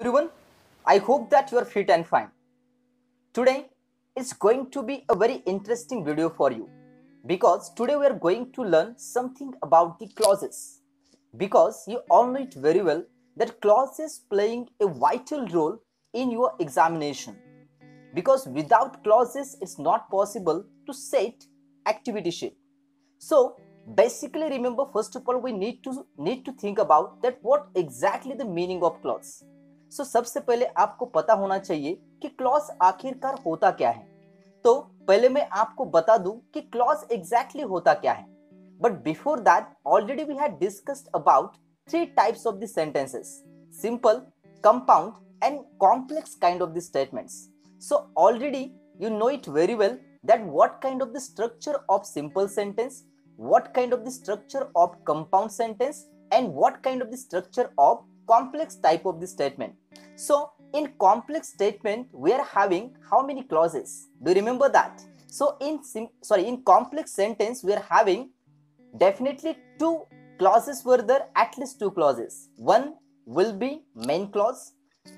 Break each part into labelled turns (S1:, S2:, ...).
S1: Everyone, I hope that you are fit and fine. Today is going to be a very interesting video for you because today we are going to learn something about the clauses. Because you all know it very well that clauses playing a vital role in your examination. Because without clauses, it's not possible to set activity sheet. So basically, remember, first of all, we need to think about that what exactly the meaning of clause. So सबसे पहले आपको पता होना चाहिए कि clause आखिरकार होता क्या है. तो पहले मैं आपको बता दूं कि क्लॉज एग्जैक्टली होता क्या है. But before that already we had discussed about three types of the sentences: simple, compound and complex kind of the statements. So already you know it very well that what kind of the structure of simple sentence, what kind of the structure of compound sentence, and what kind of the structure of complex type of the statement. So in complex statement we are having how many clauses? Do you remember that? So in complex sentence we are having definitely two clauses were there, at least two clauses. One will be main clause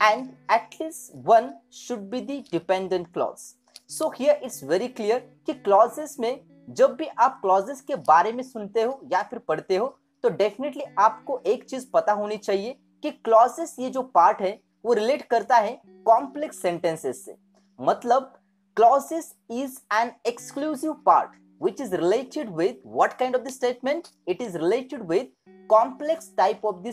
S1: and at least one should be the dependent clause. So here it's very clear कि clauses में जब भी आप clauses के बारे में सुनते हो या फिर पढ़ते हो तो definitely आपको एक चीज पता होनी चाहिए कि clauses ये जो पार्ट है वो रिलेट करता है complex sentences से. मतलब clauses is an exclusive part which is related with what kind of the statement? It is related with complex type of the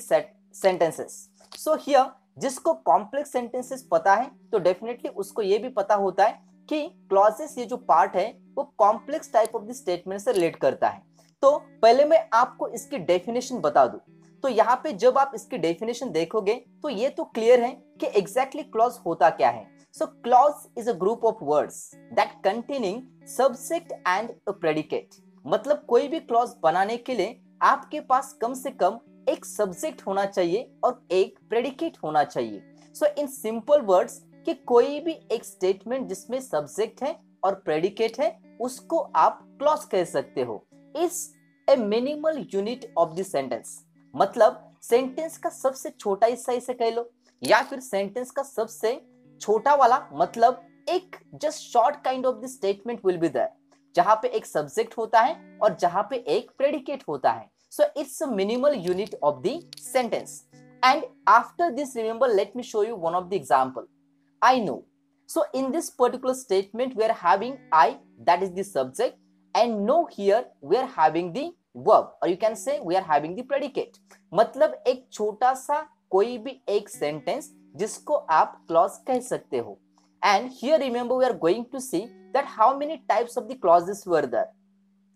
S1: sentences. So here जिसको कॉम्प्लेक्स सेंटेंसेस पता है तो डेफिनेटली उसको ये भी पता होता है कि क्लॉजेस ये जो पार्ट है वो complex type of the statement से रिलेट करता है. तो पहले मैं आपको इसकी डेफिनेशन बता दूं. तो यहाँ पे जब आप इसकी डेफिनेशन देखोगे तो ये तो क्लियर है कि एग्जैक्टली क्लॉज होता क्या है. So clause is a group of words that containing subject and a predicate. मतलब कोई भी क्लॉज बनाने के लिए आपके पास कम से कम एक सब्जेक्ट होना चाहिए और एक प्रेडिकेट होना चाहिए. सो इन सिंपल वर्ड्स कि कोई भी एक स्टेटमेंट जिसमें सब्जेक्ट है और प्रेडिकेट है उसको आप क्लॉज कह सकते हो. Is a minimal unit of the sentence. मतलब सेंटेंस का सबसे छोटा हिस्सा इसे कह लो या फिर सेंटेंस का सबसे छोटा वाला, मतलब एक just short kind of the statement will be there जहां पे एक सब्जेक्ट होता है और जहां पे एक प्रेडिकेट होता है. So it's a minimal unit of the sentence. And after this, remember, let me show you one of the example. I know. So in this particular statement, we are having I, that is the subject, and know here we are having the verb, or you can say we are having the predicate. मतलब एक छोटा सा कोई भी एक sentence जिसको आप clause कह सकते हो. And here remember we are going to see that how many types of the clauses were there.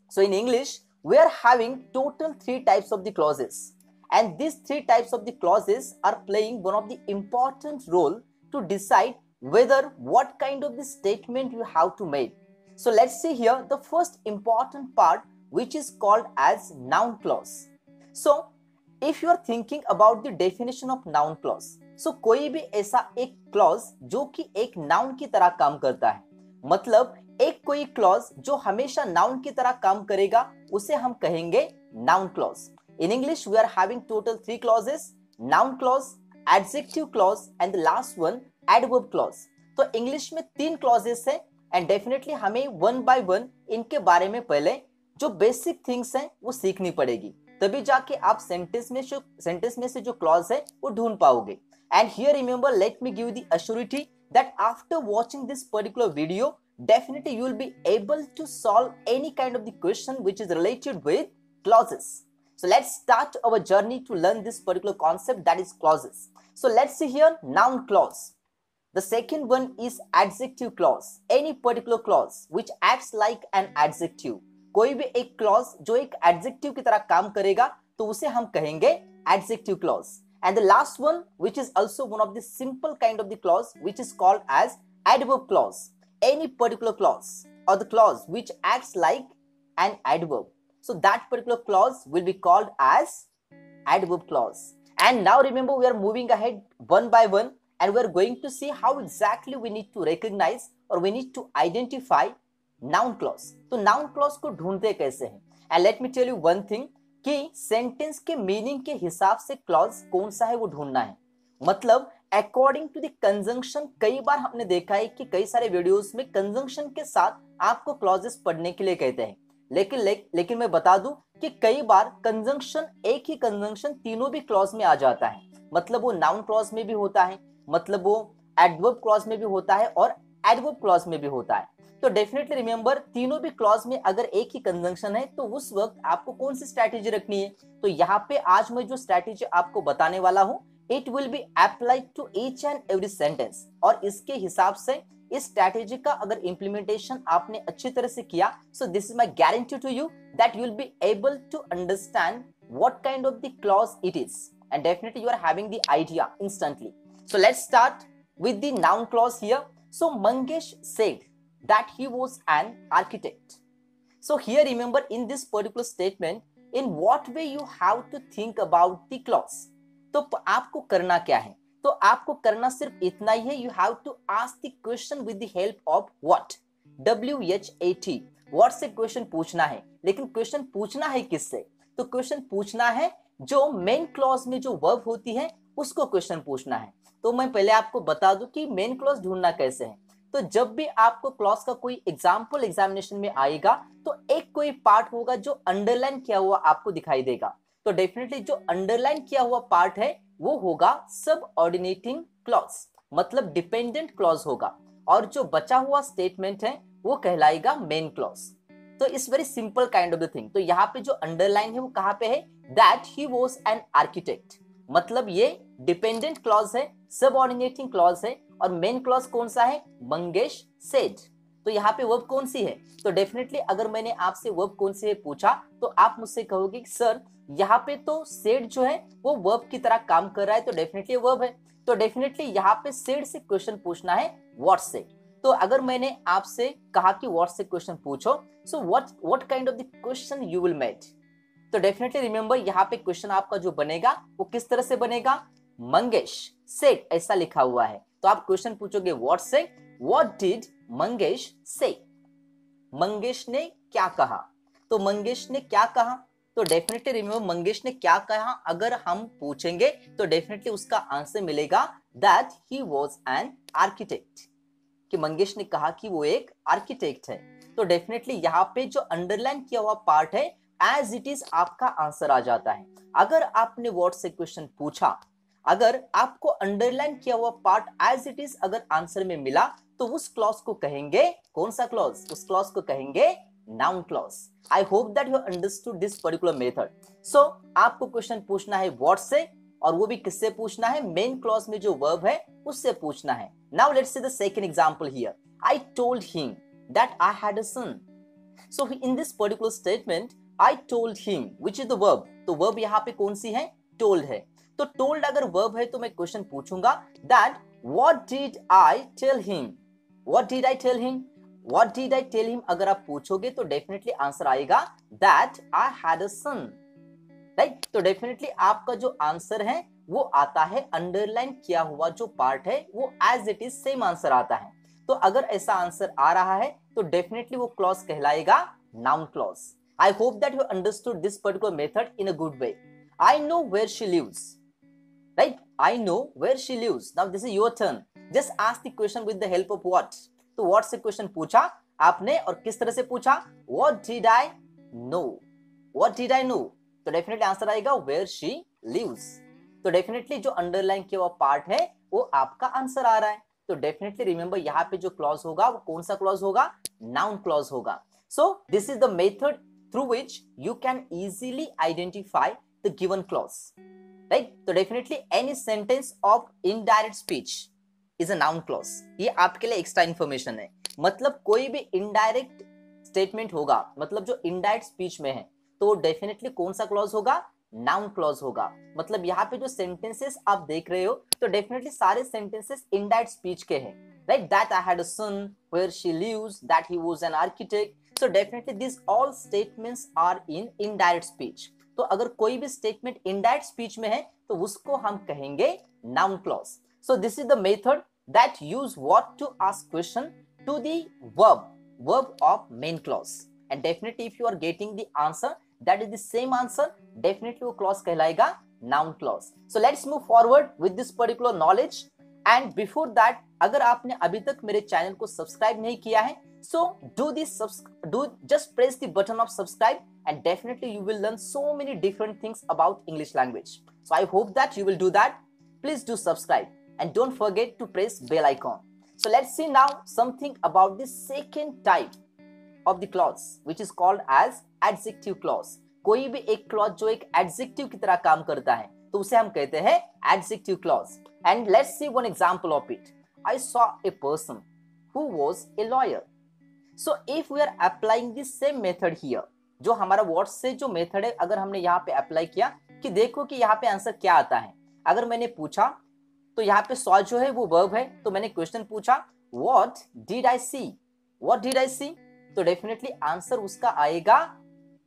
S1: So in English, we are having total three types of the clauses, and these three types of the clauses are playing one of the important role to decide whether what kind of the statement you have to make. So let's see here the first important part, which is called as noun clause. So if you are thinking about the definition of noun clause, so कोई भी ऐसा एक clause जो कि एक noun की तरह काम करता है, मतलब एक कोई क्लॉज जो हमेशा नाउन की तरह काम करेगा उसे हम कहेंगे noun clause. In English we are having total three clauses: noun clause, adjective clause and the last one adverb clause. तो इंग्लिश में तीन क्लॉजेस हैं एंड डेफिनेटली हमें वन बाय वन इनके बारे में पहले जो बेसिक थिंग्स हैं वो सीखनी पड़ेगी, तभी जाके आप सेंटेंस में से जो क्लॉज है वो ढूंढ पाओगे. And here remember, let me give the assurity that after watching this particular video, definitely you will be able to solve any kind of the question which is related with clauses. So let's start our journey to learn this particular concept, that is clauses. So let's see here noun clause. The second one is adjective clause. Any particular clause which acts like an adjective. कोई भी एक clause जो एक adjective की तरह काम करेगा तो उसे हम कहेंगे adjective clause. And the last one, which is also one of the simple kind of the clause, which is called as adverb clause. Any particular clause or the clause which acts like an adverb. So that particular clause will be called as adverb clause. And now remember, we are moving ahead one by one and we are going to see how exactly we need to recognize or we need to identify noun clause. तो noun clause को ढूंढते कैसे हैं? And let me tell you one thing, कि sentence के meaning के हिसाब से क्लॉज कौन सा है वो ढूंढना है. मतलब अकॉर्डिंग टू द कंजंक्शन, कई बार हमने देखा है कि कई सारे वीडियोस में कंजंक्शन के साथ आपको क्लॉजेस पढ़ने के लिए कहते हैं, लेकिन मैं बता दूं कि कई बार कंजंक्शन, एक ही कंजंक्शन तीनों भी क्लॉज में आ जाता है। मतलब वो नाउन क्लॉज में भी होता है, मतलब वो एडवर्ब क्लॉज में भी होता है और एडवर्ब क्लॉज में भी होता है। तो डेफिनेटली रिमेंबर, तीनों भी क्लॉज में अगर एक ही कंजंक्शन है तो उस वक्त आपको कौन सी स्ट्रैटेजी रखनी है। तो यहाँ पे आज मैं जो स्ट्रैटेजी आपको बताने वाला हूँ, it will be applied to each and every sentence, और इसके हिसाब से इस स्ट्रैटेजी का अगर इंप्लीमेंटेशन आपने अच्छी तरह से किया, so this is my guarantee to you that you will be able to understand what kind of the clause it is, and definitely you are having the idea instantly. So let's start with the noun clause here. So Mangesh said that he was an architect. So here remember, in this particular statement, in what way you have to think about the clause. तो आपको करना क्या है? तो आपको करना सिर्फ इतना ही है, you have to ask the question with the help of what? WHAT. What से क्वेश्चन पूछना है, लेकिन क्वेश्चन पूछना है किससे? तो क्वेश्चन पूछना है जो मेन क्लॉज में जो वर्ब होती है उसको क्वेश्चन पूछना है। तो मैं पहले आपको बता दूं कि मेन क्लॉज ढूंढना कैसे है। तो जब भी आपको क्लॉज का कोई एग्जाम्पल एग्जामिनेशन में आएगा तो एक कोई पार्ट होगा जो अंडरलाइन किया हुआ आपको दिखाई देगा। तो डेफिनेटली जो अंडरलाइन किया हुआ पार्ट है वो होगा सब ऑर्डिनेटिंग क्लॉज, मतलब डिपेंडेंट क्लॉज होगा, और जो बचा हुआ स्टेटमेंट है वो कहलाएगा मेन क्लॉज। तो it's very simple kind of the thing. तो यहाँ पे जो अंडरलाइन है वो कहाँ पे है, that he was an architect, मतलब ये डिपेंडेंट क्लॉज है, सबऑर्डिनेटिंग क्लॉज है, और मेन क्लॉज कौन सा है, मंगेश सेड। तो यहाँ पे वर्ब कौन सी है, तो डेफिनेटली अगर मैंने आपसे वर्ब कौन सी है पूछा तो आप मुझसे कहोगे कि सर यहाँ पे तो सेड जो है वो वर्ब की तरह काम कर रहा है, तो डेफिनेटली वर्ब है। तो डेफिनेटली यहाँ पे सेड से क्वेश्चन पूछना है व्हाट से। तो अगर मैंने आपसे कहा कि व्हाट से क्वेश्चन पूछो, so what kind of the question you will make. तो डेफिनेटली रिमेंबर, यहाँ पे क्वेश्चन आपका जो बनेगा वो किस तरह से बनेगा, मंगेश सेड ऐसा लिखा हुआ है। तो आप क्वेश्चन पूछोगे व्हाट से, व्हाट डिड मंगेश से, मंगेश ने क्या कहा। तो मंगेश ने क्या कहा, तो डेफिनेटली रिमेंबर मंगेश ने क्या कहा अगर हम पूछेंगे तो डेफिनेटली उसका आंसर मिलेगा that he was an architect, कि मंगेश ने कहा कि वो एक आर्किटेक्ट है। तो डेफिनेटली यहाँ पे जो अंडरलाइन किया हुआ पार्ट है एज इट इज आपका आंसर आ जाता है। अगर आपने व्हाट से क्वेश्चन पूछा, अगर आपको अंडरलाइन किया हुआ पार्ट एज इट इज अगर आंसर में मिला तो उस क्लॉज को कहेंगे, कौन सा क्लॉज, उस क्लॉज को कहेंगे noun clause. I hope that you understood this particular method. So आपको क्वेश्चन पूछना है व्हाट से, और वो भी किससे पूछना है, मेन क्लॉज में जो वर्ब है उससे पूछना है। Now let's see the second example here. I told him that I had a son. So in this particular statement I told him, which is the verb. तो verb यहाँ पे कौन सी है, told है। तो told अगर verb है तो मैं क्वेश्चन पूछूंगा that what did I tell him, what did I tell him, what did I tell him अगर आप पूछोगे तो डेफिनेटली आंसर आएगा that I had a son, right. तो डेफिनेटली आपका जो आंसर है वो आता है अंडरलाइन किया हुआ जो पार्ट है वो as it is same answer आता है। तो अगर ऐसा आंसर आ रहा है तो डेफिनेटली वो क्लॉज कहलाएगा noun clause. I hope that you understood this particular method in a good way. I know where she lives. Right? I know where she lives. Now this is your turn. Just ask the question with the help of what. तो what से question पूछा आपने और किस तरह से पूछा, What did I know? What did I know? तो डेफिनेटली आंसर आएगा where she lives. तो डेफिनेटली जो अंडरलाइन किया हुआ पार्ट है वो आपका आंसर आ रहा है। तो डेफिनेटली रिमेंबर यहाँ पे जो क्लॉज होगा वो कौन सा क्लॉज होगा, नाउन क्लॉज होगा। So this is the method through which you can easily identify the given clause, right? तो definitely any sentence of indirect speech is a noun clause. ये आपके लिए एक्स्ट्रा इंफॉर्मेशन है। मतलब कोई भी इनडायरेक्ट स्टेटमेंट होगा, मतलब जो इनडायरेक्ट स्पीच में है तो डेफिनेटली कौन सा क्लॉज होगा, नाउन क्लॉज होगा। मतलब यहाँ पे जो सेंटेंसेस आप देख रहे हो तो डेफिनेटली सारे सेंटेंसेस इनडायरेक्ट स्पीच के हैं, right. That I had a son, where she lives, that he was an architect. So definitely these all statements are in indirect speech. तो अगर कोई भी statement indirect speech में है तो उसको हम कहेंगे noun clause. So this is the method that use what to ask question to the verb of main clause. And definitely if you are getting the answer that is the same answer, definitely वो clause कहलाएगा noun clause. So let's move forward with this particular knowledge. And before that अगर आपने अभी तक मेरे channel को subscribe नहीं किया है, so just press the button of subscribe and definitely you will learn so many different things about English language. So I hope that you will do that. Please do subscribe and don't forget to press bell icon. So let's see now something about the second type of the clause which is called as adjective clause. कोई भी एक clause जो एक adjective की तरह काम करता है तो उसे हम कहते हैं adjective clause. And let's see one example of it. I saw a person who was a lawyer. So if we are applying the same method here, जो हमारा वर्ड से जो मेथड है अगर हमने यहाँ पे अप्लाई किया कि देखो कि यहाँ पे आंसर क्या आता है. अगर मैंने पूछा तो यहाँ पे सॉ जो है वो वर्ब है, तो मैंने क्वेश्चन पूछा what did I see, what did I see, तो डेफिनेटली आंसर उसका आएगा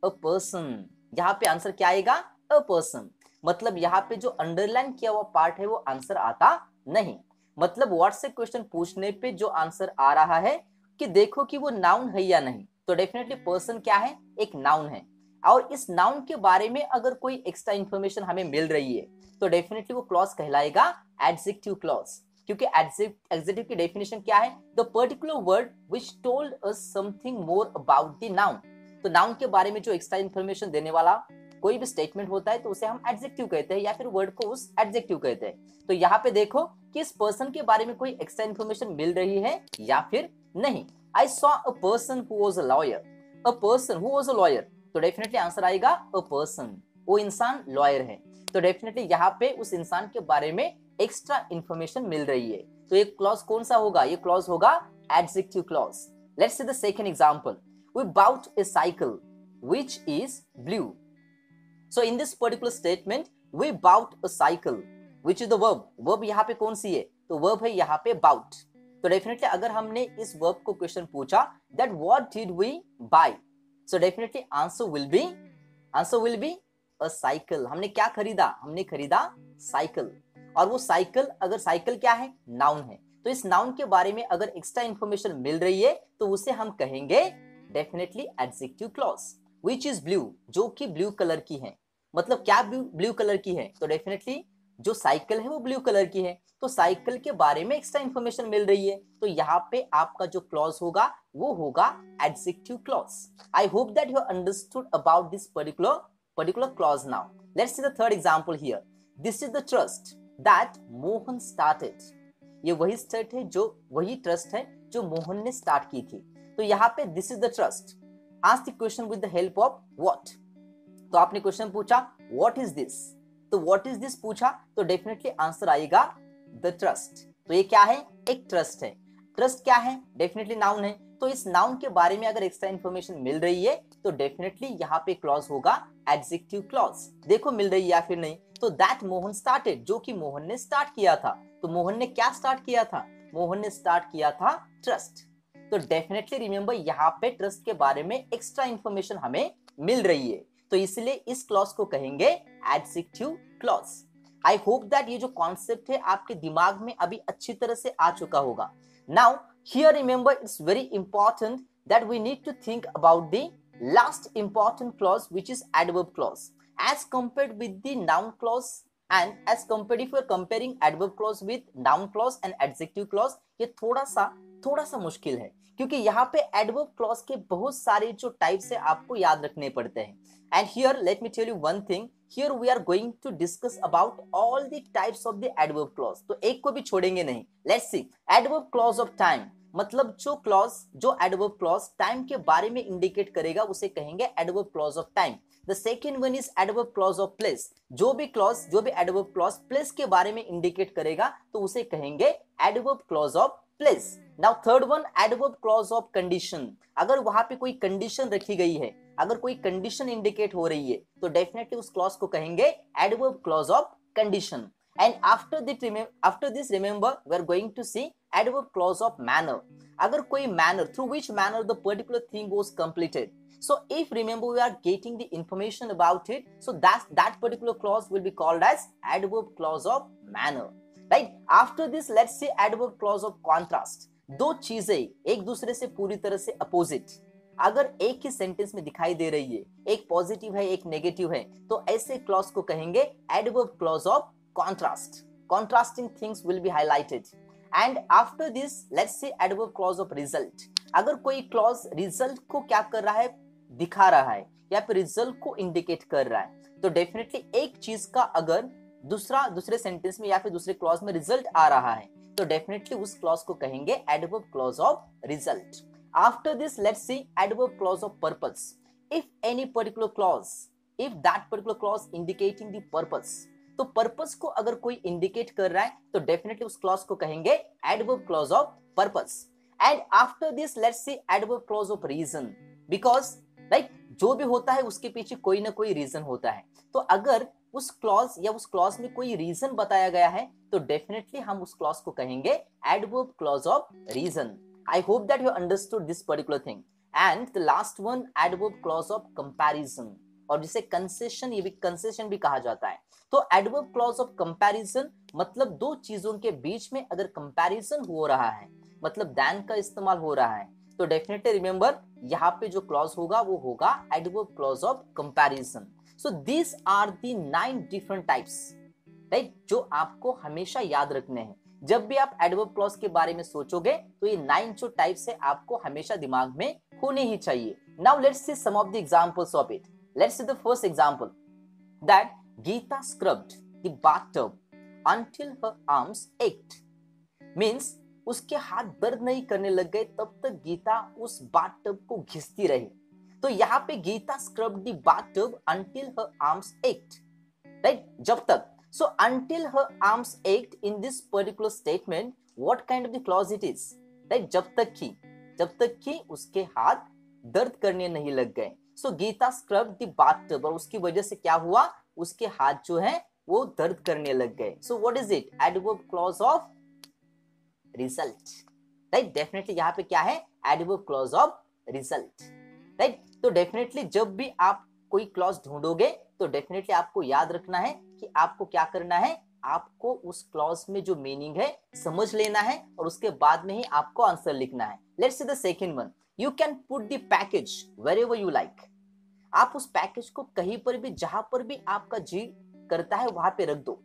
S1: अ पर्सन. यहाँ पे आंसर क्या आएगा? A person. मतलब यहाँ पे जो अंडरलाइन किया हुआ पार्ट है वो आंसर आता नहीं. मतलब वर्ड से क्वेश्चन पूछने पे जो आंसर आ रहा है कि देखो कि वो नाउन है या नहीं, तो डेफिनेटली पर्सन क्या है? एक नाउन है. और इस नाउन के बारे में अगर कोई एक्स्ट्रा इंफॉर्मेशन हमें मिल रही है तो डेफिनेटली वो क्लॉज कहलाएगा एडजेक्टिव क्लॉज. क्योंकि एडजेक्टिव की डेफिनेशन क्या है? The particular word which told us something more about the noun. तो नाउन के बारे में जो एक्स्ट्रा इंफॉर्मेशन देने वाला कोई भी स्टेटमेंट होता है तो उसे हम एडजेक्टिव कहते हैं या फिर वर्ड को उस एडजेक्टिव कहते हैं. तो यहाँ पे देखो कि इस पर्सन के बारे में कोई एक्स्ट्रा इंफॉर्मेशन मिल रही है या फिर नहीं. I saw a person who was a lawyer. A person who was a lawyer. तो डेफिनेटली आंसर आएगा a person. वो इंसान लॉयर है. तो डेफिनेटली यहाँ पे उस इंसान के बारे में एक्स्ट्रा इंफॉर्मेशन मिल रही है. तो ये क्लॉज कौन सा होगा? ये क्लॉज होगा adjective clause. Let's see the second example. We bought a cycle which is blue. So in this particular statement we bought a cycle which is the verb. Verb यहाँ पे कौन सी है? तो verb है यहाँ पे bought. तो डेफिनेटली अगर हमने इस वर्ब को क्वेश्चन पूछा that what did we buy, so definitely answer will be a cycle. हमने क्या खरीदा? हमने खरीदा साइकिल. और वो साइकिल, अगर साइकिल क्या है? नाउन है. तो इस नाउन के बारे में अगर एक्स्ट्रा इंफॉर्मेशन मिल रही है तो उसे हम कहेंगे definitely adjective clause. which is blue, जो कि ब्लू कलर की है. मतलब क्या ब्लू कलर की है? तो डेफिनेटली जो साइकिल है वो ब्लू कलर की है. तो साइकिल के बारे में एक्स्ट्रा इंफॉर्मेशन मिल रही है तो यहाँ पे आपका जो क्लॉज होगा वो होगा adjective clause. I hope that you understood about this particular clause. Now let's see the third example here. This is the trust that Mohan started. ये वही ट्रस्ट है जो मोहन ने स्टार्ट की थी. तो यहाँ पे this is the trust. Ask the question with the help of what. तो आपने क्वेश्चन पूछा व्हाट इज दिस, तो व्हाट इज दिस पूछा तो डेफिनेटली आंसर आएगा द ट्रस्ट. तो ये क्या है? एक ट्रस्ट है. ट्रस्ट क्या है? डेफिनेटली नाउन है. तो इस नाउन के बारे में अगर एक्स्ट्रा इंफॉर्मेशन मिल रही है तो डेफिनेटली यहाँ पे क्लॉज होगा एडजेक्टिव क्लॉज. देखो मिल रही है या फिर नहीं. तो दैट मोहन स्टार्टेड, जो कि मोहन ने स्टार्ट किया था. तो मोहन ने क्या स्टार्ट किया था? मोहन ने स्टार्ट किया था ट्रस्ट. तो डेफिनेटली रिमेंबर यहाँ पे ट्रस्ट के बारे में एक्स्ट्रा इंफॉर्मेशन हमें मिल रही है तो इसलिए इस क्लॉज को कहेंगे adjective clause. I hope that ये जो कॉन्सेप्ट है आपके दिमाग में अभी अच्छी तरह से आ चुका होगा. Now here remember it's very important that we need to think about the last important clause which is adverb clause as compared with the noun clause. And as compared if you are comparing adverb clause with noun clause and adjective clause, ये थोड़ा सा मुश्किल है क्योंकि यहाँ पे adverb clause के बहुत सारे जो टाइप्स है आपको याद रखने पड़ते हैं. And here let me tell you one thing. Here we are going to discuss about all the types of the adverb clause. तो एक को भी छोड़ेंगे नहीं. Let's see. Adverb clause of time. मतलब जो adverb clause time के बारे में indicate करेगा उसे कहेंगे adverb clause of time. The second one is adverb clause of place. जो भी adverb clause place के बारे में indicate करेगा तो उसे कहेंगे adverb clause of place. Now third one adverb clause of condition. अगर वहां पे कोई कंडीशन रखी गई है, अगर कोई कंडीशन इंडिकेट हो रही है तो डेफिनेटली उस क्लॉज को कहेंगे adverb clause of condition. And after this remember we are going to see adverb clause of manner. अगर कोई manner through which manner the particular thing was completed. So if remember we are getting the information about it, so that particular clause will be called as adverb clause of manner. Right? After this let's see adverb clause of contrast. दो चीजें एक दूसरे से पूरी तरह से opposite अगर एक ही सेंटेंस में दिखाई दे रही है, एक पॉजिटिव है एक नेगेटिव है, तो ऐसे क्लॉज को कहेंगे adverb clause of contrast. contrasting things will be highlighted. And after this, let's say adverb clause of result. अगर कोई clause result को क्या कर रहा है, दिखा रहा है या फिर result को indicate कर रहा है, तो definitely एक चीज का अगर दूसरे सेंटेंस में या फिर दूसरे क्लॉज में रिजल्ट आ रहा है तो डेफिनेटली उस क्लॉज को कहेंगे adverb clause of result. After this let's see adverb clause of purpose. If any particular clause, if that particular clause indicating the purpose, तो पर्पस को अगर कोई इंडिकेट कर रहा है तो डेफिनेटली उस क्लॉज को कहेंगे adverb clause of purpose. And after this let's see adverb clause of reason. Because right, जो भी होता है उसके पीछे कोई ना कोई रीजन होता है, तो अगर उस क्लॉज या उस क्लॉज में कोई रीजन बताया गया है तो डेफिनेटली हम उस क्लॉज को कहेंगे adverb clause of reason. I hope that you understood this particular thing. And the last one adverb clause of comparison, और जिसे कंसेशन, ये भी कंसेशन भी कहा जाता है. तो एडवर्ब क्लॉज ऑफ कंपैरिजन मतलब दो चीजों के बीच में अगर कंपैरिजन हो रहा है, मतलब दैन का इस्तेमाल हो रहा है, तो डेफिनेटली रिमेंबर यहाँ पे जो क्लॉज होगा वो होगा adverb clause of comparison. So these are the 9 different types, right? जो आपको हमेशा याद रखने हैं. जब भी आप एडवर्ब क्लॉज के बारे में सोचोगे तो ये 9 जो टाइप्स है आपको हमेशा दिमाग में होने ही चाहिए. Now let's see some of the examples of it. Let's see the first example. That Geeta scrubbed the bathtub until her arms ached. Means उसके हाथ दर्द नहीं करने लग गए तब तक गीता उस बाथटब को घिसती रही. तो यहाँ पे Gita scrubbed the bathtub until her arms ached, right? जब तक. So until her arms ached in this particular statement, what kind of the clause it is, right? जब तक कि उसके हाथ दर्द करने नहीं लग गए. So Gita scrubbed the bathtub, और उसकी वजह से क्या हुआ, उसके हाथ जो है वो दर्द करने लग गए. So what is it? Adverb clause of result, right? Definitely यहाँ पे क्या है, adverb clause of result, right? तो डेफिनेटली जब भी आप कोई क्लॉज ढूंढोगे तो डेफिनेटली आपको याद रखना है कि आपको क्या करना है, आपको उस क्लॉज में जो मीनिंग है समझ लेना है और उसके बाद में ही आपको आंसर लिखना है. Let's see the second one. You can put the package wherever you like. आप उस पैकेज को कहीं पर भी, जहां पर भी आपका जी करता है वहां पे रख दो.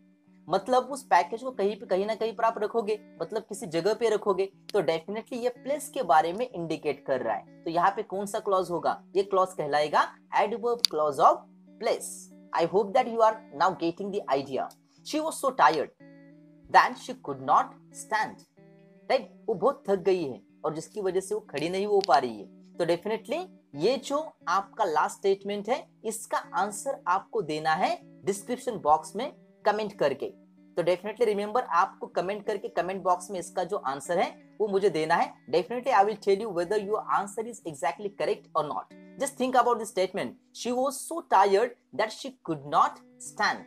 S1: मतलब उस पैकेज को कहीं ना कहीं पर आप रखोगे, मतलब किसी जगह पे रखोगे, तो डेफिनेटली ये प्लेस के बारे में इंडिकेट कर रहा है. तो यहाँ पे कौन सा क्लॉज होगा, ये क्लॉज कहलाएगा adverb clause of place. I hope that you are now getting the idea. She was so tired that she could not stand, right? वो बहुत थक गई है और जिसकी वजह से वो खड़ी नहीं हो पा रही है. तो डेफिनेटली ये जो आपका लास्ट स्टेटमेंट है इसका आंसर आपको देना है डिस्क्रिप्शन बॉक्स में कमेंट करके. तो डेफिनेटली रिमेंबर, आपको कमेंट करके कमेंट बॉक्स में इसका जो आंसर है वो मुझे देना है. Definitely I will tell you whether your answer is exactly correct और not. Just think about this statement, she was so tired that she could not stand,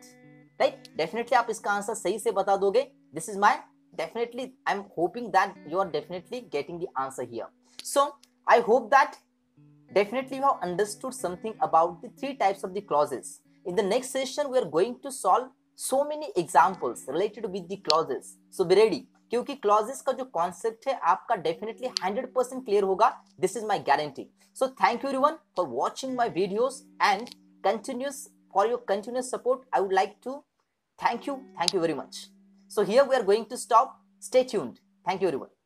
S1: right? Definitely आप इसका आंसर सही से बता दोगे. This is my, definitely I am hoping that you are definitely getting the answer here. So I hope that definitely you have understood something about the 3 types of the clauses. In the next session we are going to solve so many examples related with the clauses. So be ready, क्योंकि clauses का जो concept है आपका definitely 100% clear होगा. This is my guarantee. So thank you everyone for watching my videos and for your continuous support. I would like to thank you very much. So here we are going to stop. Stay tuned. Thank you everyone.